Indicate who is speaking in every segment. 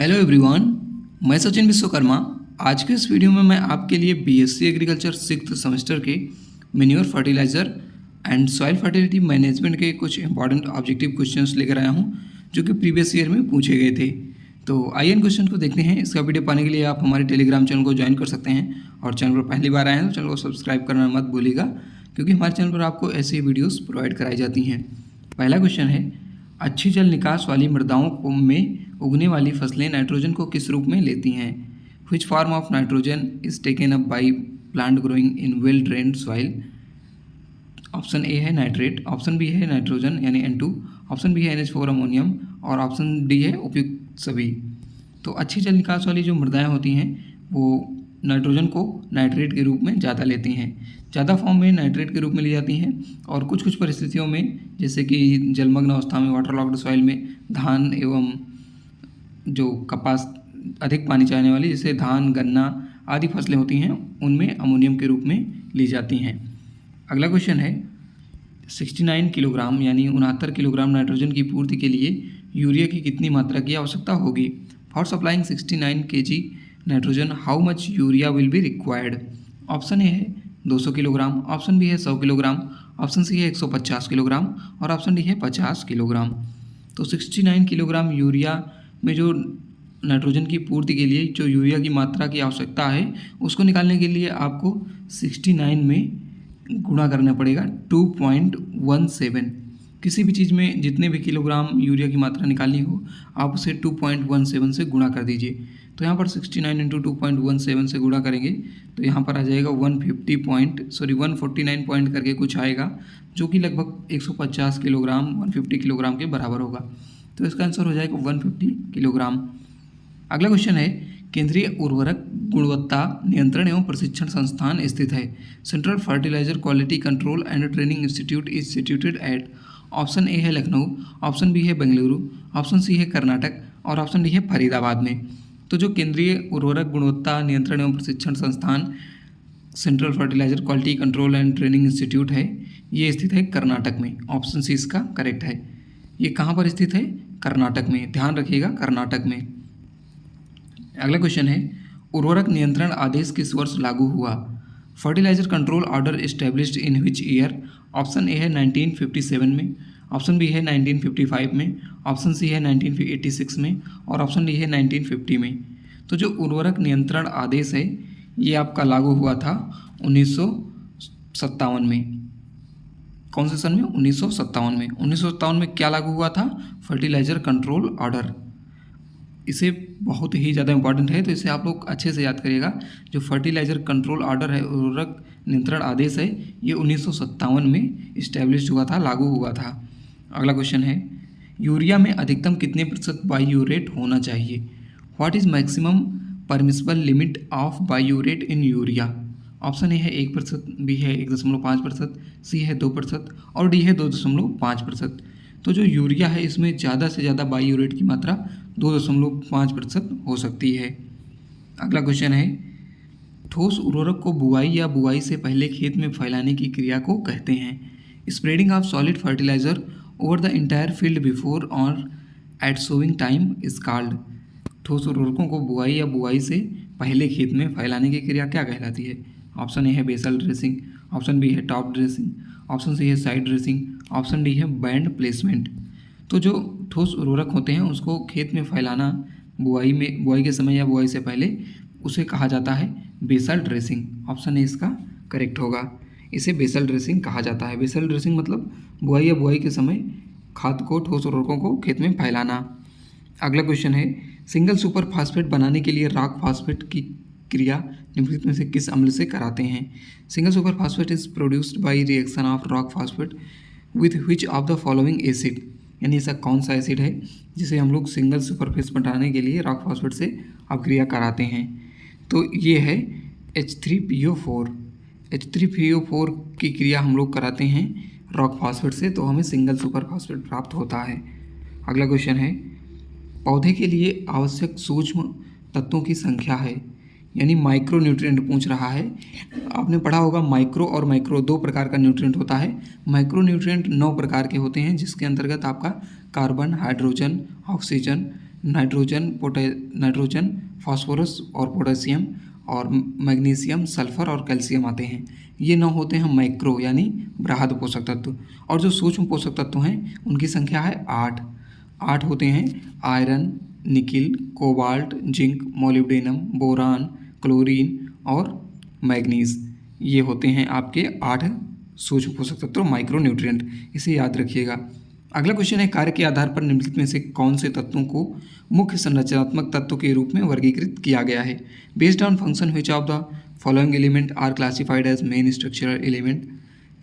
Speaker 1: Hello everyone, मैं सचिन विश्वकर्मा। आज के इस वीडियो में मैं आपके लिए बीएससी एग्रीकल्चर सिक्स्थ सेमेस्टर के manure fertiliser and soil fertility management के कुछ इंपॉर्टेंट ऑब्जेक्टिव क्वेश्चंस लेकर आया हूं जो कि प्रीवियस ईयर में पूछे गए थे। तो आइए इन क्वेश्चन को देखते हैं। इसका वीडियो पाने के लिए आप हमारे टेलीग्राम चैनल को ज्वाइन कर सकते हैं और चैनल पर पहली बार आए हैं तो चैनल को सब्सक्राइब करना मत भूलिएगा, क्योंकि हमारे चैनल पर आपको ऐसी वीडियोस प्रोवाइड कराई जाती हैं। पहला क्वेश्चन है, अच्छी जल निकास वाली मृदाओं में उगने वाली फसलें नाइट्रोजन को किस रूप में लेती हैं? Which form of nitrogen is taken up by plant growing in well drained soil? Option A है नाइट्रेट, ऑप्शन बी है नाइट्रोजन यानी N2, ऑप्शन बी है NH4 अमोनियम और ऑप्शन डी है उपयुक्त सभी। तो अच्छी जल निकास वाली जो मृदाएँ होती हैं वो नाइट्रोजन को नाइट्रेट के रूप में ज़्यादा लेती हैं, ज़्यादा फॉर्म में नाइट्रेट के रूप में ली जाती हैं। और कुछ कुछ परिस्थितियों में, जैसे कि जलमग्न अवस्था में वाटर लॉक्ड सॉइल में धान एवं जो कपास अधिक पानी चाहने वाली जैसे धान गन्ना आदि फसलें होती हैं उनमें अमोनियम के रूप में ली जाती हैं। अगला क्वेश्चन है, 69 किलोग्राम यानी 69 किलोग्राम नाइट्रोजन की पूर्ति के लिए यूरिया की कितनी मात्रा की आवश्यकता होगी? For supplying 69 kg nitrogen how much urea will be required? Option A है 200 किलोग्राम, ऑप्शन बी है 100 किलोग्राम, ऑप्शन सी है 150 किलोग्राम और ऑप्शन डी है 50 किलोग्राम। तो 69 किलोग्राम यूरिया में जो नाइट्रोजन की पूर्ति के लिए जो यूरिया की मात्रा की आवश्यकता है उसको निकालने के लिए आपको 69 में गुणा करना पड़ेगा 2.17। किसी भी चीज़ में जितने भी किलोग्राम यूरिया की मात्रा निकालनी हो आप उसे 2.17 से गुणा कर दीजिए। तो यहाँ पर 69 इंटू 2.17 से गुणा करेंगे तो यहाँ पर आ जाएगा 149 पॉइंट करके कुछ आएगा, जो कि लगभग 150 किलोग्राम 150 किलोग्राम के बराबर होगा। तो इसका आंसर हो जाएगा 150 किलोग्राम। अगला क्वेश्चन है, केंद्रीय उर्वरक गुणवत्ता नियंत्रण एवं प्रशिक्षण संस्थान स्थित है? Central fertiliser quality control and training institute is situated at? Option A है लखनऊ, ऑप्शन बी है बेंगलुरु, ऑप्शन सी है कर्नाटक और ऑप्शन डी है फरीदाबाद में। तो जो केंद्रीय उर्वरक गुणवत्ता नियंत्रण एवं प्रशिक्षण संस्थान central fertiliser quality control and training institute है, ये स्थित है कर्नाटक में। ऑप्शन सी इसका करेक्ट है। ये कहाँ पर स्थित है? कर्नाटक में, ध्यान रखिएगा कर्नाटक में। अगला क्वेश्चन है, उर्वरक नियंत्रण आदेश किस वर्ष लागू हुआ? Fertiliser control order established in which year? Option A है 1957 में, ऑप्शन बी है 1955 में, ऑप्शन सी है 1986 में और ऑप्शन डी है 1950 में। तो जो उर्वरक नियंत्रण आदेश है ये आपका लागू हुआ था 1957 में। कौन से सन में? 1957 में। 1957 में क्या लागू हुआ था? Fertiliser control order. इसे बहुत ही ज़्यादा इंपॉर्टेंट है, तो इसे आप लोग अच्छे से याद करिएगा। जो फर्टिलाइजर कंट्रोल ऑर्डर है, उर्वरक नियंत्रण आदेश है, ये 1957 में इस्टेब्लिश हुआ था, लागू हुआ था। अगला क्वेश्चन है, यूरिया में अधिकतम कितने प्रतिशत बायूरेट होना चाहिए? What is maximum permissible limit of biuret in urea? Option A है 1%, बी है 1.5%, सी है 2% और डी है 2.5%। तो जो यूरिया है इसमें ज़्यादा से ज़्यादा बायूरेट की मात्रा 2.5% हो सकती है। अगला क्वेश्चन है, ठोस उर्वरक को बुआई या बुआई से पहले खेत में फैलाने की क्रिया को कहते हैं? Spreading of solid fertilizer over the entire field before or at sowing time is called? ठोस उर्वरकों को बुआई या बुआई से पहले खेत में फैलाने की क्रिया क्या कहलाती है? ऑप्शन ए है बेसल ड्रेसिंग, ऑप्शन बी है टॉप ड्रेसिंग, ऑप्शन सी है साइड ड्रेसिंग, ऑप्शन डी है बैंड प्लेसमेंट। तो जो ठोस उर्वरक होते हैं उसको खेत में फैलाना बुआई के समय या बुआई से पहले उसे कहा जाता है बेसल ड्रेसिंग। ऑप्शन ए इसका करेक्ट होगा। इसे बेसल ड्रेसिंग कहा जाता है। बेसल ड्रेसिंग मतलब बुआई या बुआई के समय खाद को, ठोस उर्वरकों को खेत में फैलाना। अगला क्वेश्चन है, सिंगल सुपर फास्फेट बनाने के लिए रॉक फास्फेट की क्रिया निम्नलिखित में से किस अम्ल से कराते हैं? Single super phosphate is produced by reaction of rock phosphate with which of the following acid? यानी ऐसा कौन सा एसिड है जिसे हम लोग सिंगल सुपरफेस बनाने के लिए रॉक फास्फेट से अपक्रिया कराते हैं? तो ये है H3PO4। H3PO4 की क्रिया हम लोग कराते हैं रॉक फास्फेट से, तो हमें सिंगल सुपर फास्फेट प्राप्त होता है। अगला क्वेश्चन है, पौधे के लिए आवश्यक सूक्ष्म तत्वों की संख्या है, यानी माइक्रो न्यूट्रिएंट पूछ रहा है। आपने पढ़ा होगा माइक्रो और माइक्रो 2 प्रकार का न्यूट्रिएंट होता है। माइक्रो न्यूट्रिएंट 9 प्रकार के होते हैं, जिसके अंतर्गत आपका carbon, hydrogen, oxygen, nitrogen, phosphorus और पोटेशियम और मैग्नीशियम, सल्फर और कैल्शियम आते हैं। ये 9 होते हैं माइक्रो यानी बृहद पोषक तत्व। और जो सूक्ष्म पोषक तत्व हैं उनकी संख्या है 8। 8 होते हैं iron, nickel, cobalt, zinc, molybdenum, boron, chlorine और मैग्नीज। ये होते हैं आपके 8 सूक्ष्म पोषक तत्व, माइक्रो न्यूट्रिएंट। इसे याद रखिएगा। अगला क्वेश्चन है, कार्य के आधार पर निम्नलिखित में से कौन से तत्वों को मुख्य संरचनात्मक तत्व के रूप में वर्गीकृत किया गया है? Based on function which of the following element are classified as main structural element.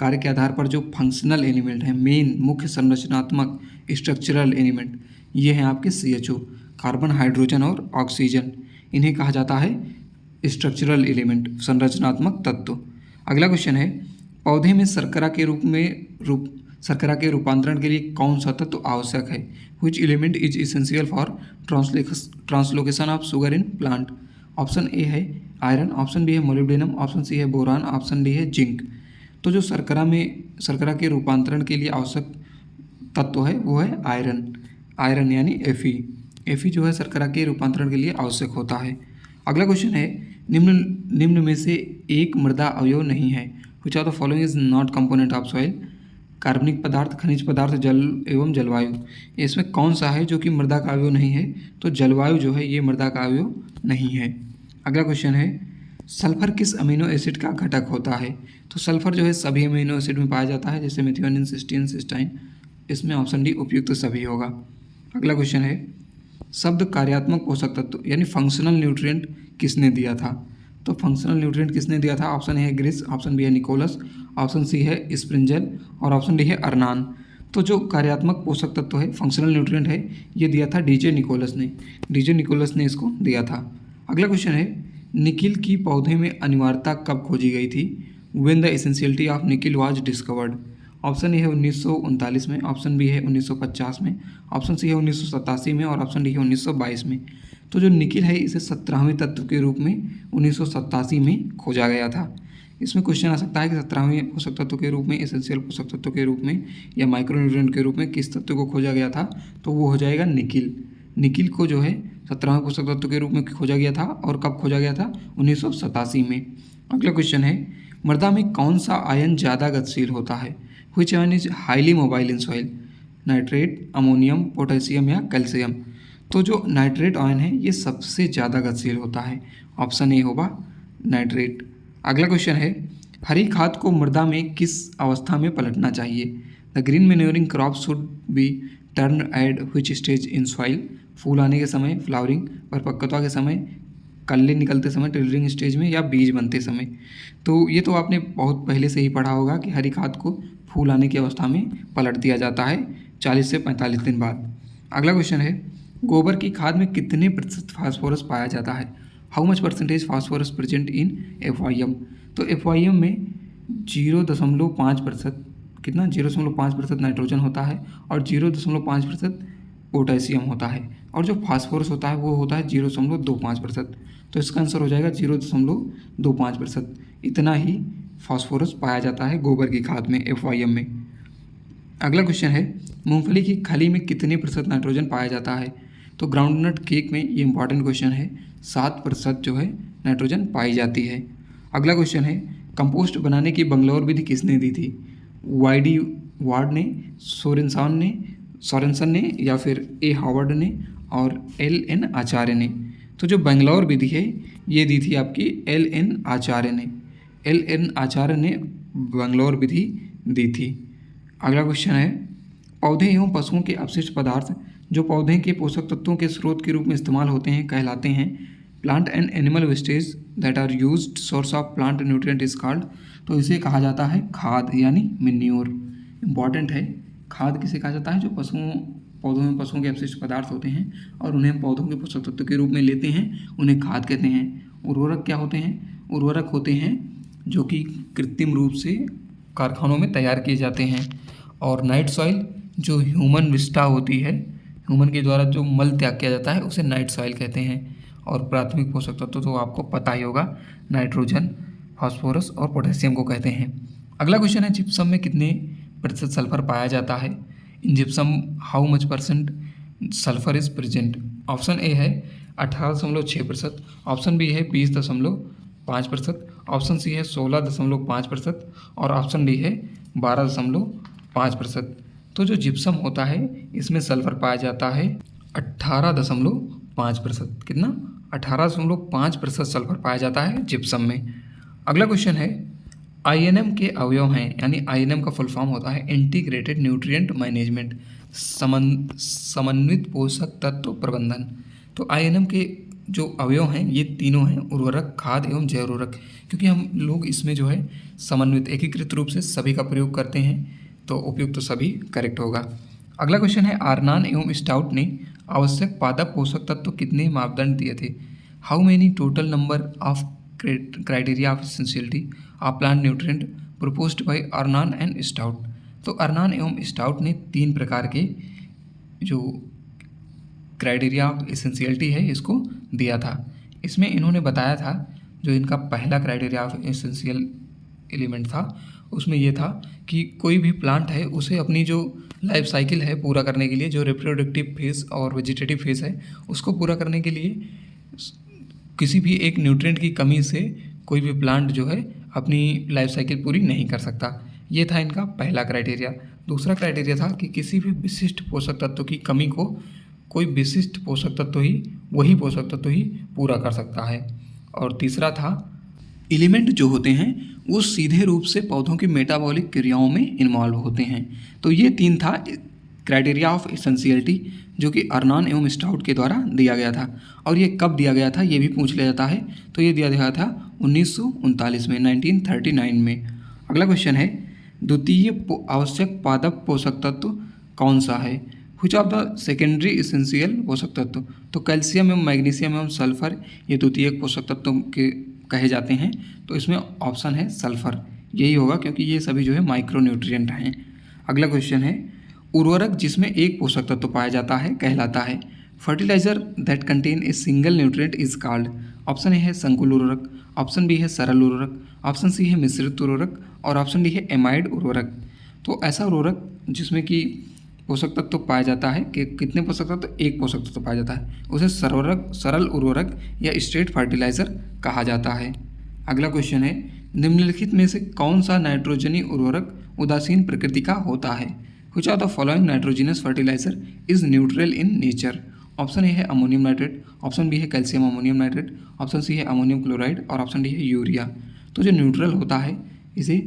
Speaker 1: कार्य के आधार पर जो फंक्शनल एलिमेंट है, मेन मुख्य संरचनात्मक स्ट्रक्चरल एलिमेंट, ये हैं आपके CHO, कार्बन, हाइड्रोजन और ऑक्सीजन। इन्हें कहा जाता है स्ट्रक्चरल एलिमेंट, संरचनात्मक तत्व। अगला क्वेश्चन है, पौधे में शर्करा के रूपांतरण के लिए कौन सा तत्व आवश्यक है? Which element is essential for translocation of sugar in plant? Option A है आयरन, ऑप्शन बी है मोलिब्डेनम, ऑप्शन सी है बोरान, ऑप्शन डी है जिंक। तो जो शर्करा के रूपांतरण के लिए आवश्यक तत्व है वो है आयरन यानी Fe जो है शर्करा के रूपांतरण के लिए आवश्यक होता है। अगला क्वेश्चन है, निम्न में से एक मृदा अवयव नहीं है। विच of the following is not component of soil? कार्बनिक पदार्थ, खनिज पदार्थ, जल एवं जलवायु। इसमें कौन सा है जो कि मृदा का अवयव नहीं है? तो जलवायु जो है ये मृदा का अवयव नहीं है। अगला क्वेश्चन है, सल्फर किस अमीनो एसिड का घटक होता है? तो सल्फर जो है सभी अमीनो एसिड में पाया जाता है, जैसे मेथिओनिन, सिस्टीन, सिस्टाइन। इसमें ऑप्शन डी उपयुक्त सभी होगा। अगला क्वेश्चन है, शब्द कार्यात्मक पोषक तत्व यानी फंक्शनल न्यूट्रिएंट किसने दिया था? तो फंक्शनल न्यूट्रिएंट किसने दिया था? ऑप्शन ए है ग्रिस, ऑप्शन बी है निकोलस, ऑप्शन सी है स्प्रिंजल और ऑप्शन डी है अर्नान। तो जो कार्यात्मक पोषक तत्व है, फंक्शनल न्यूट्रिएंट है, ये दिया था डीजे निकोलस ने इसको दिया था। अगला क्वेश्चन है, निकिल की पौधे में अनिवार्यता कब खोजी गई थी? When the essentiality of nickel was discovered. Option A है 1939 में, ऑप्शन बी है 1950 में, ऑप्शन सी है 1987 में और ऑप्शन डी है 1922 में। तो जो निकिल है इसे 17वें तत्व के रूप में 1987 में खोजा गया था। इसमें क्वेश्चन आ सकता है कि 17वें पोषक तत्व के रूप में, एसेंशियल पोषक तत्व के रूप में या माइक्रोन्यूट्रिएंट के रूप में किस तत्व को खोजा गया था? तो वो हो जाएगा निकिल को जो है 17वें पोषक तत्व के रूप में खोजा गया था। और कब खोजा गया था? 1987 में। अगला क्वेश्चन है, मृदा में कौन सा आयन ज़्यादा गतिशील होता है? Which ion is highly mobile in soil? Nitrate, ammonium, potassium या कैल्शियम? तो जो नाइट्रेट आयन है ये सबसे ज़्यादा गतिशील होता है। ऑप्शन ए होगा नाइट्रेट। अगला क्वेश्चन है, हरी खाद को मृदा में किस अवस्था में पलटना चाहिए? The green manuring crop should be turn at which stage in soil? फूल आने के समय, फ्लावरिंग, परिपक्वता के समय, कल्ले निकलते समय, टिलरिंग स्टेज में या बीज बनते समय? तो ये तो आपने बहुत पहले से ही पढ़ा होगा कि हरी खाद को फूल आने की अवस्था में पलट दिया जाता है 40 से 45 दिन बाद। अगला क्वेश्चन है, गोबर की खाद में कितने प्रतिशत फास्फोरस पाया जाता है? How much percentage phosphorus present in FYM? तो FYM में 0.5% कितना 0.5% नाइट्रोजन होता है और 0.5% पोटेशियम होता है, और जो फास्फोरस होता है वो होता है 0.25%। तो इसका आंसर हो जाएगा 0.25%। इतना ही फास्फोरस पाया जाता है गोबर की खाद में, FYM में। अगला क्वेश्चन है, मूंगफली की खली में कितने प्रतिशत नाइट्रोजन पाया जाता है? तो ग्राउंडनट केक में ये इंपॉर्टेंट क्वेश्चन है, 7% जो है नाइट्रोजन पाई जाती है। अगला क्वेश्चन है, कंपोस्ट बनाने की बंगलौर विधि किसने दी थी? YD वार्ड ने, सोरेनसन ने या फिर A हावर्ड ने और LN आचार्य ने? तो जो बंगलौर विधि है ये दी थी आपकी LN आचार्य ने बंगलौर विधि दी थी। अगला क्वेश्चन है, पौधे एवं पशुओं के अपशिष्ट पदार्थ जो पौधे के पोषक तत्वों के स्रोत के रूप में इस्तेमाल होते हैं कहलाते हैं? Plant and animal wastage that are used source of plant nutrient is called. तो इसे कहा जाता है खाद यानी मैन्योर। इंपॉर्टेंट है, खाद किसे कहा जाता है? जो पौधों में पशुओं के अपशिष्ट पदार्थ होते हैं और उन्हें पौधों के पोषक तत्व के रूप में लेते हैं, उन्हें खाद कहते हैं। उर्वरक क्या होते हैं? उर्वरक होते हैं जो कि कृत्रिम रूप से कारखानों में तैयार किए जाते हैं। और नाइट सॉइल जो ह्यूमन विष्ठा होती है, ह्यूमन के द्वारा जो मल त्याग किया जाता है उसे नाइट सॉइल कहते हैं। और प्राथमिक पोषक तत्व तो आपको पता ही होगा, नाइट्रोजन, फास्फोरस और पोटेशियम को कहते हैं। अगला क्वेश्चन है, जिप्सम में कितने प्रतिशत सल्फर पाया जाता है? In gypsum how much % sulphur is present? Option A है 18.6%, ऑप्शन बी है 20.5%, ऑप्शन सी है 16.5% और ऑप्शन डी है 12.5%। तो जो जिप्सम होता है इसमें सल्फर पाया जाता है 18.5%। कितना? 18.5% सल्फर पाया जाता है जिप्सम में। अगला क्वेश्चन है आईएनएम के अवयव हैं, यानी आईएनएम का फुल फॉर्म होता है इंटीग्रेटेड न्यूट्रिएंट मैनेजमेंट, समन्वित पोषक तत्व प्रबंधन। तो आईएनएम के जो अवयव हैं ये तीनों हैं, उर्वरक, खाद एवं जैव उर्वरक। क्योंकि हम लोग इसमें जो है समन्वित एकीकृत रूप से सभी का प्रयोग करते हैं, तो उपयुक्त तो सभी करेक्ट होगा। अगला क्वेश्चन है आर्नान एवं स्टाउट ने आवश्यक पादप पोषक तत्व कितने मापदंड दिए थे? How many total number of criteria of essentiality of plant nutrient proposed by Arnon and Stout. तो आर्नान एवं स्टाउट ने 3 प्रकार के जो क्राइटेरिया ऑफ एसेंशियलिटी है इसको दिया था। इसमें इन्होंने बताया था जो इनका पहला क्राइटेरिया ऑफ एसेंशियल एलिमेंट था उसमें ये था कि कोई भी प्लांट है उसे अपनी जो लाइफ साइकिल है पूरा करने के लिए, जो रिप्रोडक्टिव फेज़ और वेजिटेटिव फेज़ है उसको पूरा करने के लिए किसी भी एक न्यूट्रिएंट की कमी से कोई भी प्लांट जो है अपनी लाइफ साइकिल पूरी नहीं कर सकता। ये था इनका पहला क्राइटेरिया। दूसरा क्राइटेरिया था कि किसी भी विशिष्ट पोषक तत्व की कमी को कोई विशिष्ट पोषक तत्व ही, वही पोषक तत्व ही पूरा कर सकता है। और तीसरा था एलिमेंट जो होते हैं वो सीधे रूप से पौधों की मेटाबॉलिक क्रियाओं में इन्वॉल्व होते हैं। तो ये 3 था क्राइटेरिया ऑफ एसेंशियलिटी जो कि आर्नान एवं स्टाउट के द्वारा दिया गया था। और ये कब दिया गया था ये भी पूछ लिया जाता है, तो ये दिया गया था 1939 में, 1939 में। अगला क्वेश्चन है द्वितीय आवश्यक पादप पोषक तत्व कौन सा है? Which of the secondary essential पोषक तत्व। तो कैल्शियम एवं मैग्नीशियम एवं सल्फर ये द्वितीय पोषक तत्वों के कहे जाते हैं, तो इसमें ऑप्शन है सल्फर, यही होगा क्योंकि ये सभी जो है माइक्रो न्यूट्रिएंट हैं। अगला क्वेश्चन है उर्वरक जिसमें एक पोषक तत्व पाया जाता है कहलाता है? Fertiliser that contain a single nutrient is called. Option A है संकुल उर्वरक, ऑप्शन बी है सरल उर्वरक, ऑप्शन सी है मिश्रित उर्वरक और ऑप्शन डी है एमाइड उर्वरक। तो ऐसा उर्वरक जिसमें कि पोषक तत्व पाया जाता है कि कितने पोषक तत्व? एक पोषक तत्व पाया जाता है, उसे सरल उर्वरक या स्ट्रेट फर्टिलाइजर कहा जाता है। अगला क्वेश्चन है निम्नलिखित में से कौन सा नाइट्रोजनी उर्वरक उदासीन प्रकृति का होता है? Which of the following nitrogenous fertiliser is neutral in nature. Option A है अमोनियम नाइट्रेट, ऑप्शन बी है calcium ammonium nitrate, option C है अमोनियम क्लोराइड और ऑप्शन डी है यूरिया। तो जो न्यूट्रल होता है इसे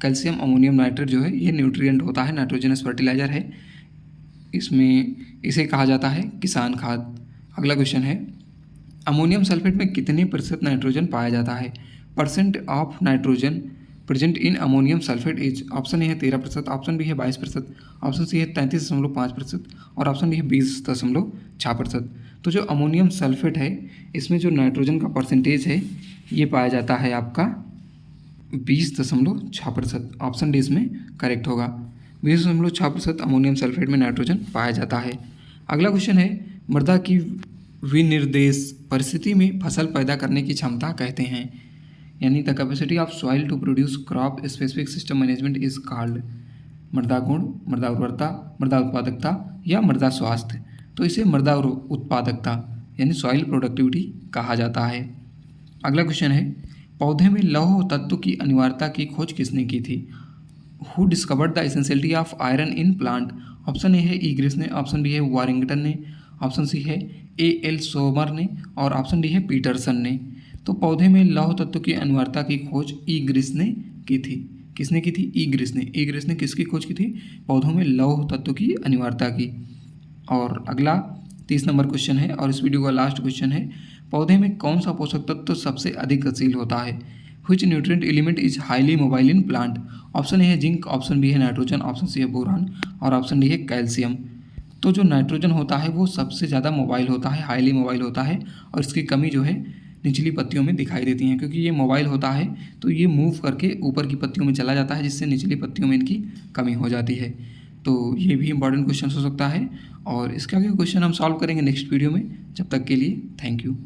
Speaker 1: कैल्शियम अमोनियम नाइट्रेट जो है ये न्यूट्रिएंट होता है, नाइट्रोजनस फर्टिलाइजर है, इसमें इसे कहा जाता है किसान खाद। अगला क्वेश्चन है अमोनियम सल्फेट में कितने प्रतिशत नाइट्रोजन पाया जाता है? Percent of nitrogen present in ammonium sulphate is. Option A है 13%, ऑप्शन बी है 22%, ऑप्शन सी है 33.5% और ऑप्शन डी है 20.6%। तो जो अमोनियम सल्फेट है इसमें जो नाइट्रोजन का परसेंटेज है ये पाया जाता है आपका 20.6%। ऑप्शन डी इसमें करेक्ट होगा, 20.6% अमोनियम सल्फेट में नाइट्रोजन पाया जाता है। अगला क्वेश्चन है मृदा की विनिर्देश परिस्थिति में फसल पैदा करने की क्षमता कहते हैं, यानी the capacity of soil to produce crop specific system management is called. मृदा गुण, मृदा उर्वरता, मृदा उत्पादकता या मृदा स्वास्थ्य। तो इसे मृदा उत्पादकता यानी सॉइल प्रोडक्टिविटी कहा जाता है। अगला क्वेश्चन है पौधे में लौह तत्व की अनिवार्यता की खोज किसने की थी? Who discovered the essentiality of iron in plant. Option A है ईग्रिस ने, ऑप्शन बी है वारिंगटन ने, ऑप्शन सी है A.L. सोमर ने और ऑप्शन डी है पीटरसन ने। तो पौधे में लौह तत्व की अनिवार्यता की खोज ईग्रिस ने की थी। किसने की थी? ईग्रिस ने। ईग्रिस ने किसकी खोज की थी? पौधों में लौह तत्व की अनिवार्यता की। और अगला 30 नंबर क्वेश्चन है और इस वीडियो का लास्ट क्वेश्चन है पौधे में कौन सा पोषक तत्व सबसे अधिक गतिशील होता है? Which nutrient element is highly mobile in plant. Option A है जिंक, ऑप्शन बी है नाइट्रोजन, ऑप्शन सी है बोरान और ऑप्शन डी है कैल्शियम। तो जो नाइट्रोजन होता है वो सबसे ज़्यादा मोबाइल होता है, हाईली मोबाइल होता है और इसकी कमी जो है निचली पत्तियों में दिखाई देती हैं, क्योंकि ये मोबाइल होता है तो ये मूव करके ऊपर की पत्तियों में चला जाता है जिससे निचली पत्तियों में इनकी कमी हो जाती है। तो ये भी इंपॉर्टेंट क्वेश्चन हो सकता है और इसके आगे क्वेश्चन हम सॉल्व करेंगे नेक्स्ट वीडियो में। जब तक के लिए थैंक यू।